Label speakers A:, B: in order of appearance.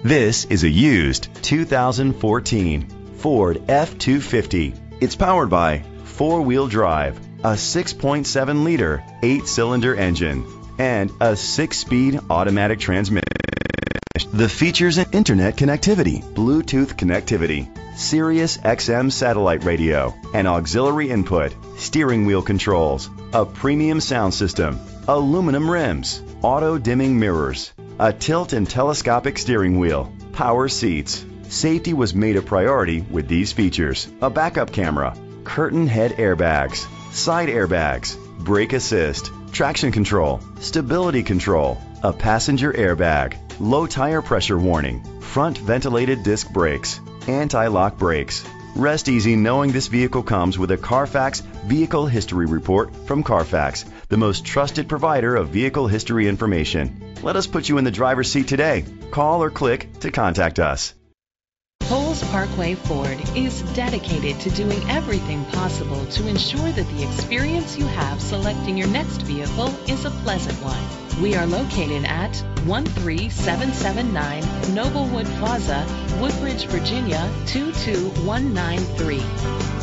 A: This is a used 2014 Ford F-250. It's powered by four-wheel drive, a 6.7-liter, 8-cylinder engine, and a 6-speed automatic transmission. The features an internet connectivity, Bluetooth connectivity, Sirius XM satellite radio, and auxiliary input, steering wheel controls, a premium sound system, aluminum rims, auto-dimming mirrors, a tilt and telescopic steering wheel, power seats. Safety was made a priority with these features: a backup camera, curtain head airbags, side airbags, brake assist, traction control, stability control, a passenger airbag, low tire pressure warning, front ventilated disc brakes, anti-lock brakes. Rest easy knowing this vehicle comes with a Carfax Vehicle History Report from Carfax, the most trusted provider of vehicle history information. Let us put you in the driver's seat today. Call or click to contact us.
B: Coles Parkway Ford is dedicated to doing everything possible to ensure that the experience you have selecting your next vehicle is a pleasant one. We are located at 13779 Noblewood Plaza, Woodbridge, Virginia 22193.